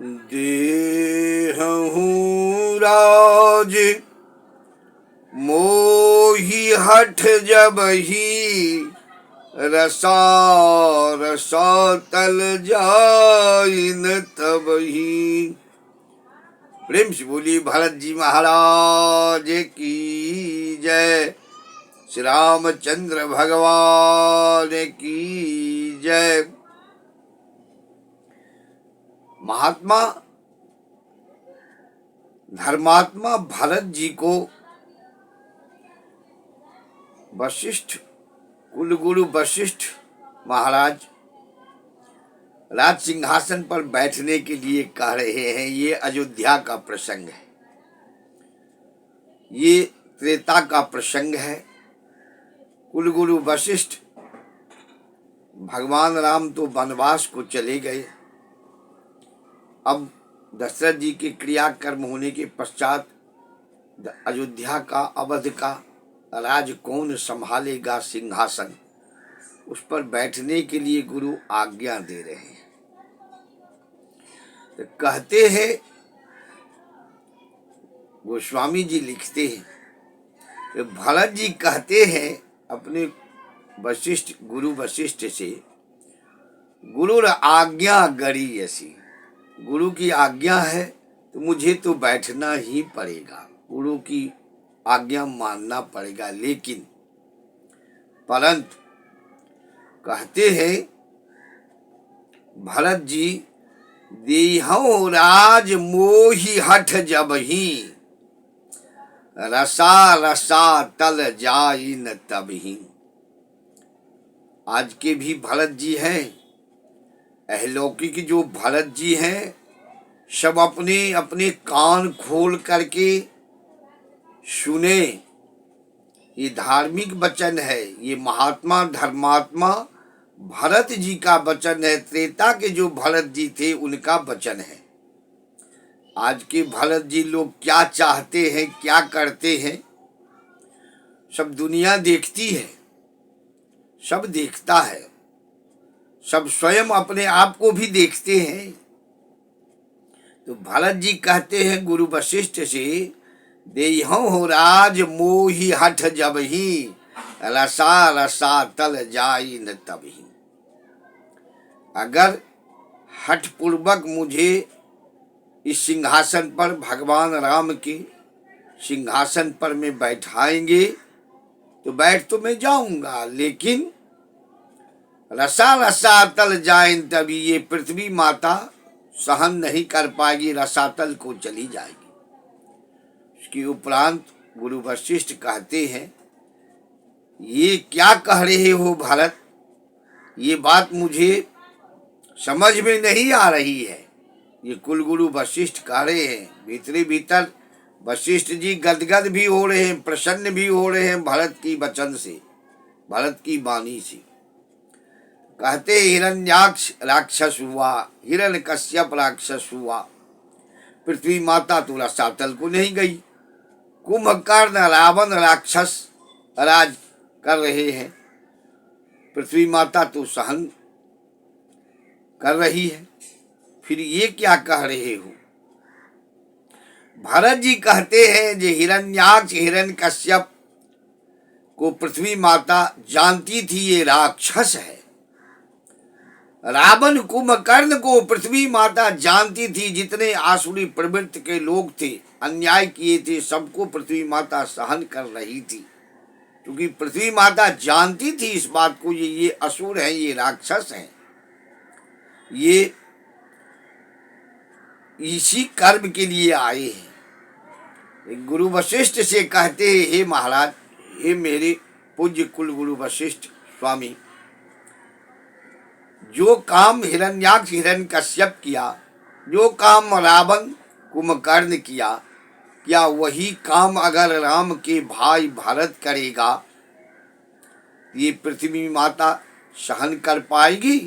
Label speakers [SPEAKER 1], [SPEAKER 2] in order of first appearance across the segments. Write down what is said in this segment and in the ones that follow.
[SPEAKER 1] देहहूँ राज मोहि हठ जबहि रसा रसा तल जाइन तबहि। प्रेम से बोली भरत जी महाराज की जय। श्री रामचंद्र भगवान की जय। महात्मा धर्मात्मा भरत जी को वशिष्ठ कुलगुरु वशिष्ठ महाराज राज सिंहासन पर बैठने के लिए कह रहे हैं। ये अयोध्या का प्रसंग है, ये त्रेता का प्रसंग है। कुलगुरु वशिष्ठ भगवान राम तो वनवास को चले गए। अब दशरथ जी के क्रियाकर्म होने के पश्चात अयोध्या का अवध का राज कौन संभालेगा सिंहासन, उस पर बैठने के लिए गुरु आज्ञा दे रहे हैं। तो कहते हैं, गोस्वामी जी लिखते हैं, तो भरत जी कहते हैं अपने वशिष्ठ गुरु वशिष्ठ से, गुरु आज्ञा गरी ऐसी, गुरु की आज्ञा है तो मुझे तो बैठना ही पड़ेगा, गुरु की आज्ञा मानना पड़ेगा। लेकिन परंतु कहते हैं भरत जी, देहौ राज मोहि हठ जबहि रसा रसा तल जाइन तबहि। आज के भी भरत जी हैं, अहलौकिक जो भरत जी हैं, सब अपने अपने कान खोल करके सुने। ये धार्मिक वचन है, ये महात्मा धर्मात्मा भरत जी का वचन है। त्रेता के जो भरत जी थे उनका वचन है। आज के भरत जी लोग क्या चाहते हैं, क्या करते हैं, सब दुनिया देखती है, सब देखता है, सब स्वयं अपने आप को भी देखते हैं। तो भरत जी कहते हैं गुरु वशिष्ठ से, देहौ राज मोहि हठ जबहि रसा रसा तल जाइन तबहि। अगर हठ पूर्वक मुझे इस सिंहासन पर, भगवान राम के सिंहासन पर में बैठाएंगे तो बैठ तो मैं जाऊंगा, लेकिन रसा रसा तल जाइन तभी, ये पृथ्वी माता सहन नहीं कर पाएगी, रसातल को चली जाएगी। उसके उपरांत गुरु वशिष्ठ कहते हैं, ये क्या कह रहे हो भरत, ये बात मुझे समझ में नहीं आ रही है। ये कुलगुरु वशिष्ठ कह रहे हैं। भीतरे भीतर वशिष्ठ जी गदगद भी हो रहे हैं, प्रसन्न भी हो रहे हैं भरत की वचन से, भरत की वाणी से। कहते हिरण्याक्ष राक्षस हुआ, हिरण्यकश्यप राक्षस हुआ, पृथ्वी माता तो रसातल को नहीं गई। कुंभकर्ण रावण राक्षस राज कर रहे हैं, पृथ्वी माता तो सहन कर रही है। फिर ये क्या कह रहे हो? भरत जी कहते हैं, जो हिरण्याक्ष हिरण्यकश्यप को पृथ्वी माता जानती थी ये राक्षस है। रावण कुंभकर्ण को पृथ्वी माता जानती थी। जितने आसुरी प्रवृत्ति के लोग थे, अन्याय किए थे, सबको पृथ्वी माता सहन कर रही थी, क्योंकि पृथ्वी माता जानती थी इस बात को, ये असुर हैं, ये राक्षस हैं, ये इसी कर्म के लिए आए हैं। गुरु वशिष्ठ से कहते हैं, हे महाराज, हे मेरे पूज्य कुल गुरु वशिष्ठ स्वामी, जो काम हिरण्याक्ष हिरण्यकश्यप किया, जो काम रावण कुंभकर्ण किया, क्या वही काम अगर राम के भाई भरत करेगा, ये पृथ्वी माता सहन कर पाएगी?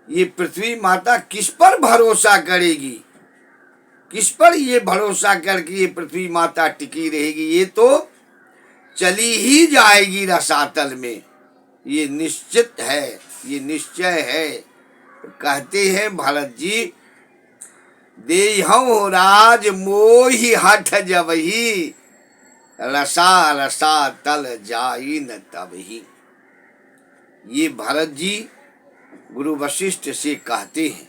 [SPEAKER 1] ये पृथ्वी माता किस पर भरोसा करेगी? किस पर ये भरोसा करके ये पृथ्वी माता टिकी रहेगी? ये तो चली ही जाएगी रसातल में, ये निश्चित है, ये निश्चय है। कहते हैं भरत जी, देहौ राज मोहि हठ जबहि, रसा रसा तल जाई न तबहि। ये भरत जी गुरु वशिष्ठ से कहते हैं।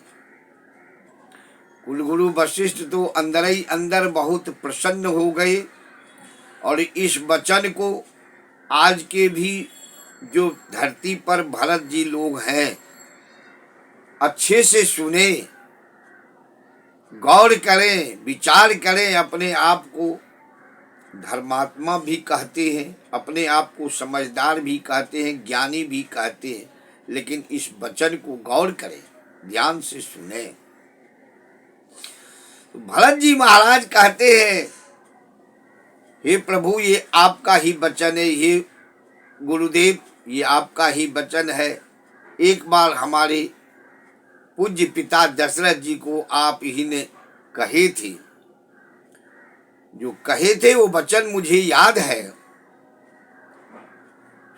[SPEAKER 1] कुलगुरु वशिष्ठ तो अंदर ही अंदर बहुत प्रसन्न हो गए और इस वचन को आज के भी जो धरती पर भरत जी लोग हैं अच्छे से सुने, गौर करें, विचार करें। अपने आप को धर्मात्मा भी कहते हैं, अपने आप को समझदार भी कहते हैं, ज्ञानी भी कहते हैं, लेकिन इस वचन को गौर करें, ध्यान से सुने। तो भरत जी महाराज कहते हैं, हे प्रभु ये आपका ही वचन है, हे गुरुदेव ये आपका ही वचन है। एक बार हमारे पूज्य पिता दशरथ जी को आप ही ने कहे थे, जो कहे थे वो वचन मुझे याद है।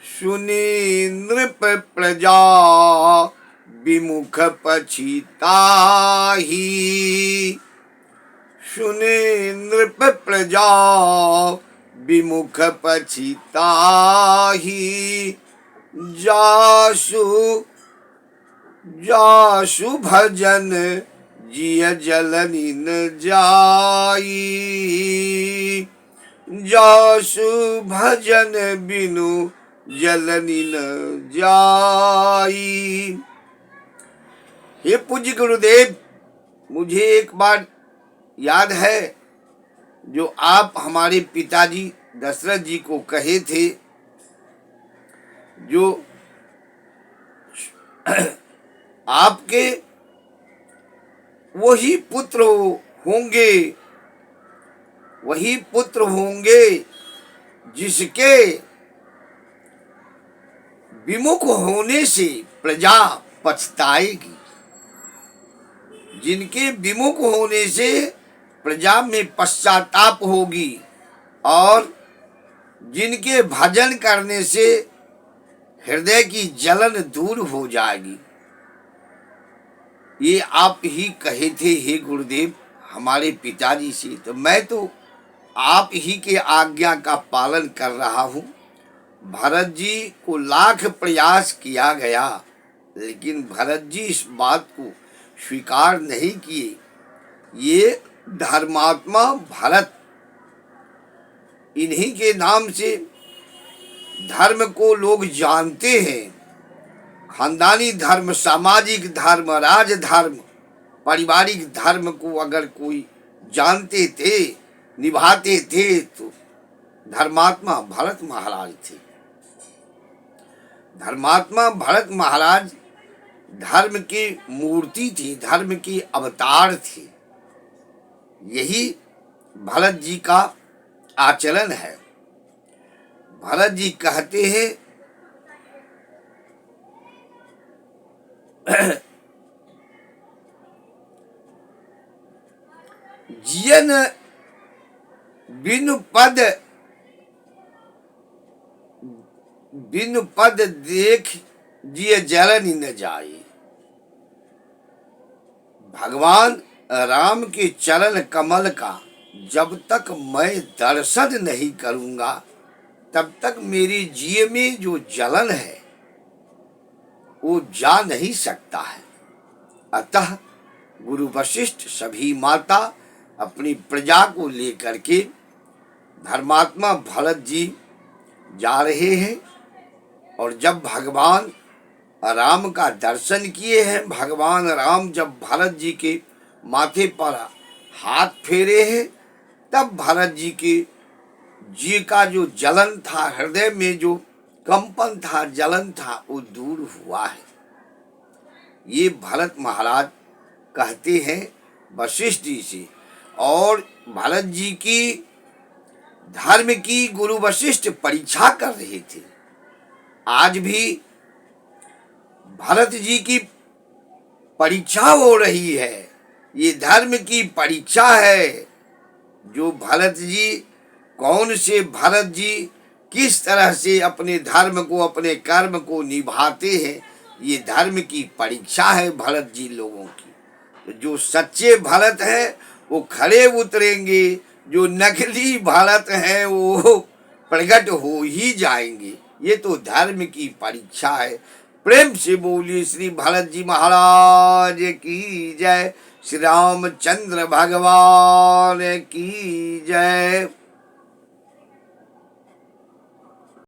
[SPEAKER 1] सुनी नृप प्रजा विमुख पछिताही, सुने नृप प्रजा विमुख पछिताही, जासु जासु भजन जिय जलनि न जाई, जासु भजन बिनु जलनि न जाई। हे पूज्य गुरुदेव, मुझे एक बार याद है जो आप हमारे पिताजी दशरथ जी को कहे थे, जो आपके वही पुत्र होंगे, वही पुत्र होंगे जिसके विमुख होने से प्रजा पछताएगी, जिनके विमुख होने से प्रजा में पश्चाताप होगी और जिनके भजन करने से हृदय की जलन दूर हो जाएगी। ये आप ही कहे थे हे गुरुदेव हमारे पिताजी से। तो मैं तो आप ही के आज्ञा का पालन कर रहा हूँ। भरत जी को लाख प्रयास किया गया, लेकिन भरत जी इस बात को स्वीकार नहीं किए। ये धर्मात्मा भरत, इन्हीं के नाम से धर्म को लोग जानते हैं। खानदानी धर्म, सामाजिक धर्म, राजधर्म, पारिवारिक धर्म को अगर कोई जानते थे, निभाते थे तो धर्मात्मा भरत महाराज थे। धर्मात्मा भरत महाराज धर्म की मूर्ति थी, धर्म की अवतार थे। यही भरत जी का आचरण है। भरत जी कहते हैं जियन बिनु पद देख जिय जलन न जाए। भगवान राम के चरण कमल का जब तक मैं दर्शन नहीं करूंगा तब तक मेरे जिय में जो जलन है वो जा नहीं सकता है। अतः गुरु वशिष्ठ सभी माता अपनी प्रजा को लेकर के धर्मात्मा भरत जी जा रहे हैं। और जब भगवान राम का दर्शन किए हैं, भगवान राम जब भरत जी के माथे पर हाथ फेरे हैं, तब भरत जी के जी का जो जलन था, हृदय में जो कंपन था, जलन था, वो दूर हुआ है। ये भरत महाराज कहते हैं वशिष्ठ जी से। और भरत जी की धर्म की गुरु वशिष्ठ परीक्षा कर रहे थे। आज भी भरत जी की परीक्षा हो रही है। ये धर्म की परीक्षा है। जो भरत जी कौन से भरत जी किस तरह से अपने धर्म को, अपने कर्म को निभाते हैं, ये धर्म की परीक्षा है भरत जी लोगों की। तो जो सच्चे भरत है वो खड़े उतरेंगे, जो नकली भरत है वो प्रकट हो ही जाएंगे। ये तो धर्म की परीक्षा है। प्रेम से बोलिए श्री भरत जी महाराज की जय, श्री रामचंद्र भगवान की जय।